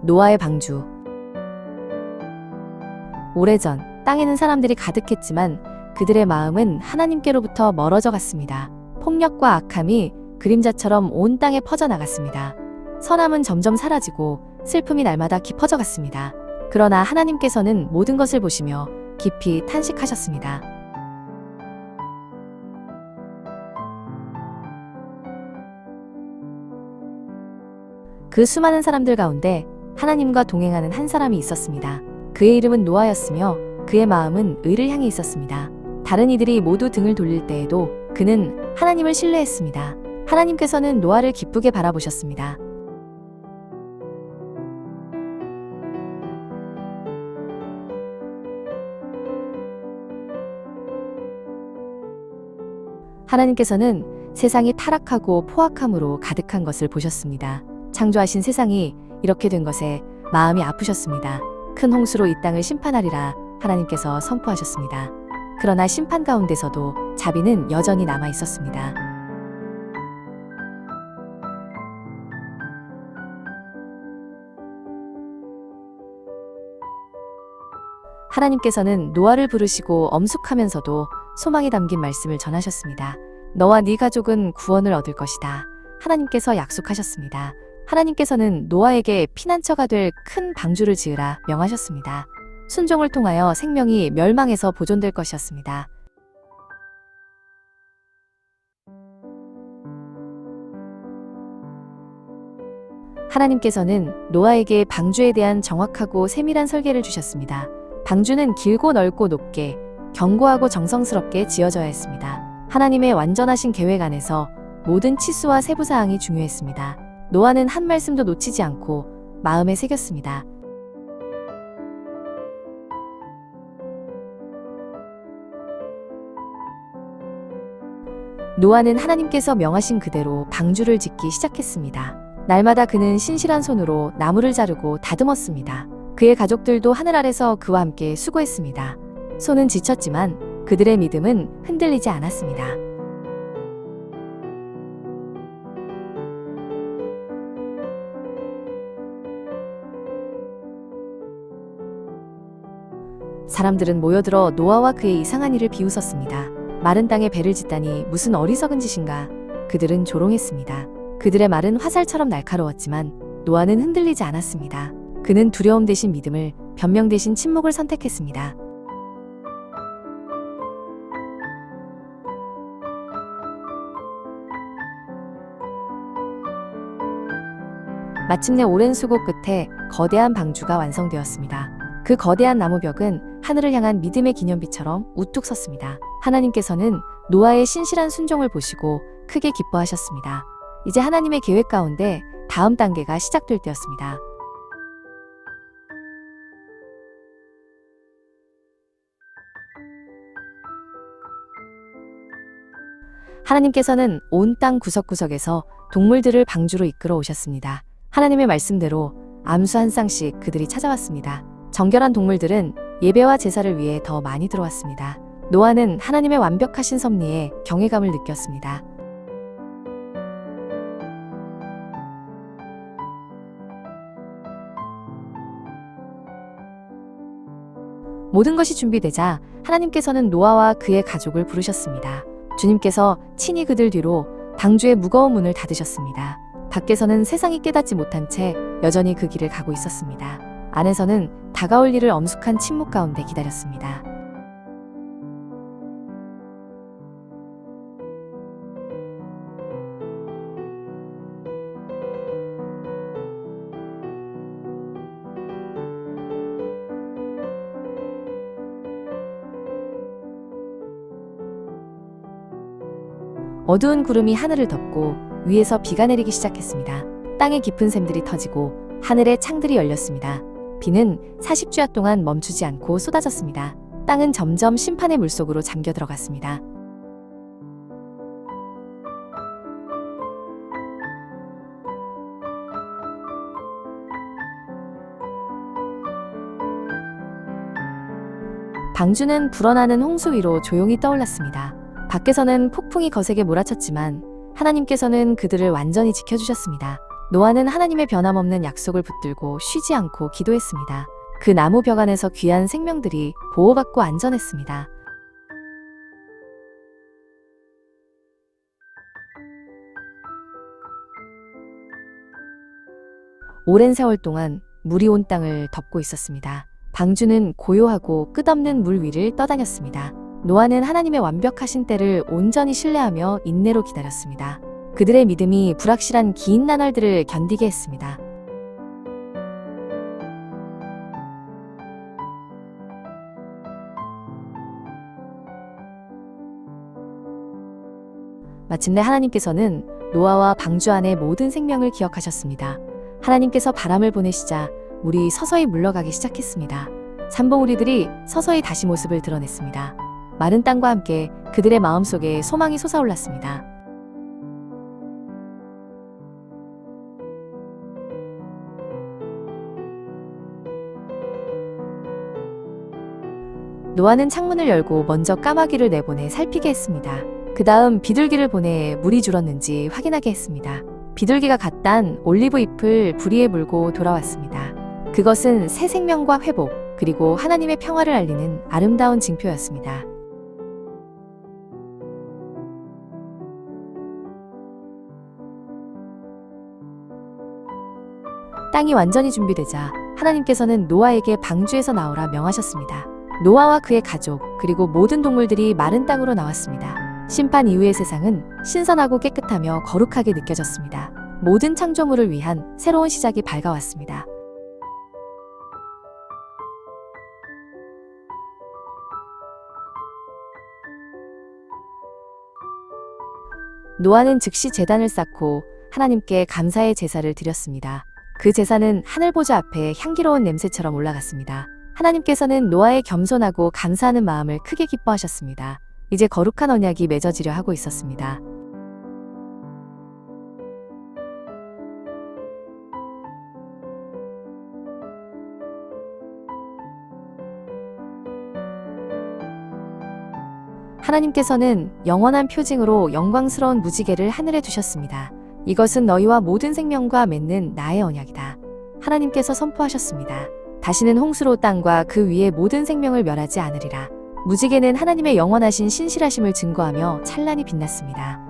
노아의 방주. 오래전 땅에는 사람들이 가득했지만 그들의 마음은 하나님께로부터 멀어져 갔습니다. 폭력과 악함이 그림자처럼 온 땅에 퍼져나갔습니다. 선함은 점점 사라지고 슬픔이 날마다 깊어져 갔습니다. 그러나 하나님께서는 모든 것을 보시며 깊이 탄식하셨습니다. 그 수많은 사람들 가운데 하나님과 동행하는 한 사람이 있었습니다. 그의 이름은 노아였으며 그의 마음은 의를 향해 있었습니다. 다른 이들이 모두 등을 돌릴 때에도 그는 하나님을 신뢰했습니다. 하나님께서는 노아를 기쁘게 바라보셨습니다. 하나님께서는 세상이 타락하고 포악함으로 가득한 것을 보셨습니다. 창조하신 세상이 이렇게 된 것에 마음이 아프셨습니다. 큰 홍수로 이 땅을 심판하리라 하나님께서 선포하셨습니다. 그러나 심판 가운데서도 자비는 여전히 남아 있었습니다. 하나님께서는 노아를 부르시고 엄숙하면서도 소망이 담긴 말씀을 전하셨습니다. 너와 네 가족은 구원을 얻을 것이다. 하나님께서 약속하셨습니다. 하나님께서는 노아에게 피난처가 될 큰 방주를 지으라 명하셨습니다. 순종을 통하여 생명이 멸망에서 보존될 것이었습니다. 하나님께서는 노아에게 방주에 대한 정확하고 세밀한 설계를 주셨습니다. 방주는 길고 넓고 높게, 견고하고 정성스럽게 지어져야 했습니다. 하나님의 완전하신 계획 안에서 모든 치수와 세부사항이 중요했습니다. 노아는 한 말씀도 놓치지 않고 마음에 새겼습니다. 노아는 하나님께서 명하신 그대로 방주를 짓기 시작했습니다. 날마다 그는 신실한 손으로 나무를 자르고 다듬었습니다. 그의 가족들도 하늘 아래서 그와 함께 수고했습니다. 손은 지쳤지만 그들의 믿음은 흔들리지 않았습니다. 사람들은 모여들어 노아와 그의 이상한 일을 비웃었습니다. 마른 땅에 배를 짓다니 무슨 어리석은 짓인가. 그들은 조롱했습니다. 그들의 말은 화살처럼 날카로웠지만 노아는 흔들리지 않았습니다. 그는 두려움 대신 믿음을, 변명 대신 침묵을 선택했습니다. 마침내 오랜 수고 끝에 거대한 방주가 완성되었습니다. 그 거대한 나무벽은 하늘을 향한 믿음의 기념비처럼 우뚝 섰습니다. 하나님께서는 노아의 신실한 순종을 보시고 크게 기뻐하셨습니다. 이제 하나님의 계획 가운데 다음 단계가 시작될 때였습니다. 하나님께서는 온 땅 구석구석에서 동물들을 방주로 이끌어 오셨습니다. 하나님의 말씀대로 암수 한 쌍씩 그들이 찾아왔습니다. 정결한 동물들은 예배와 제사를 위해 더 많이 들어왔습니다. 노아는 하나님의 완벽하신 섭리에 경외감을 느꼈습니다. 모든 것이 준비되자 하나님께서는 노아와 그의 가족을 부르셨습니다. 주님께서 친히 그들 뒤로 방주의 무거운 문을 닫으셨습니다. 밖에서는 세상이 깨닫지 못한 채 여전히 그 길을 가고 있었습니다. 안에서는 다가올 일을 엄숙한 침묵 가운데 기다렸습니다. 어두운 구름이 하늘을 덮고 위에서 비가 내리기 시작했습니다. 땅에 깊은 샘들이 터지고 하늘에 창들이 열렸습니다. 비는 40주야 동안 멈추지 않고 쏟아졌습니다. 땅은 점점 심판의 물속으로 잠겨 들어갔습니다. 방주는 불어나는 홍수 위로 조용히 떠올랐습니다. 밖에서는 폭풍이 거세게 몰아쳤지만 하나님께서는 그들을 완전히 지켜주셨습니다. 노아는 하나님의 변함없는 약속을 붙들고 쉬지 않고 기도했습니다. 그 나무 벽 안에서 귀한 생명들이 보호받고 안전했습니다. 오랜 세월 동안 물이 온 땅을 덮고 있었습니다. 방주는 고요하고 끝없는 물 위를 떠다녔습니다. 노아는 하나님의 완벽하신 때를 온전히 신뢰하며 인내로 기다렸습니다. 그들의 믿음이 불확실한 긴 나날들을 견디게 했습니다. 마침내 하나님께서는 노아와 방주 안의 모든 생명을 기억하셨습니다. 하나님께서 바람을 보내시자 물이 서서히 물러가기 시작했습니다. 산봉우리들이 서서히 다시 모습을 드러냈습니다. 마른 땅과 함께 그들의 마음속에 소망이 솟아올랐습니다. 노아는 창문을 열고 먼저 까마귀를 내보내 살피게 했습니다. 그 다음 비둘기를 보내 물이 줄었는지 확인하게 했습니다. 비둘기가 갓단 올리브 잎을 부리에 물고 돌아왔습니다. 그것은 새 생명과 회복, 그리고 하나님의 평화를 알리는 아름다운 징표였습니다. 땅이 완전히 준비되자 하나님께서는 노아에게 방주에서 나오라 명하셨습니다. 노아와 그의 가족, 그리고 모든 동물들이 마른 땅으로 나왔습니다. 심판 이후의 세상은 신선하고 깨끗하며 거룩하게 느껴졌습니다. 모든 창조물을 위한 새로운 시작이 밝아왔습니다. 노아는 즉시 제단을 쌓고 하나님께 감사의 제사를 드렸습니다. 그 제사는 하늘 보좌 앞에 향기로운 냄새처럼 올라갔습니다. 하나님께서는 노아의 겸손하고 감사하는 마음을 크게 기뻐하셨습니다. 이제 거룩한 언약이 맺어지려 하고 있었습니다. 하나님께서는 영원한 표징으로 영광스러운 무지개를 하늘에 두셨습니다. 이것은 너희와 모든 생명과 맺는 나의 언약이다. 하나님께서 선포하셨습니다. 다시는 홍수로 땅과 그 위의 모든 생명을 멸하지 않으리라. 무지개는 하나님의 영원하신 신실하심을 증거하며 찬란히 빛났습니다.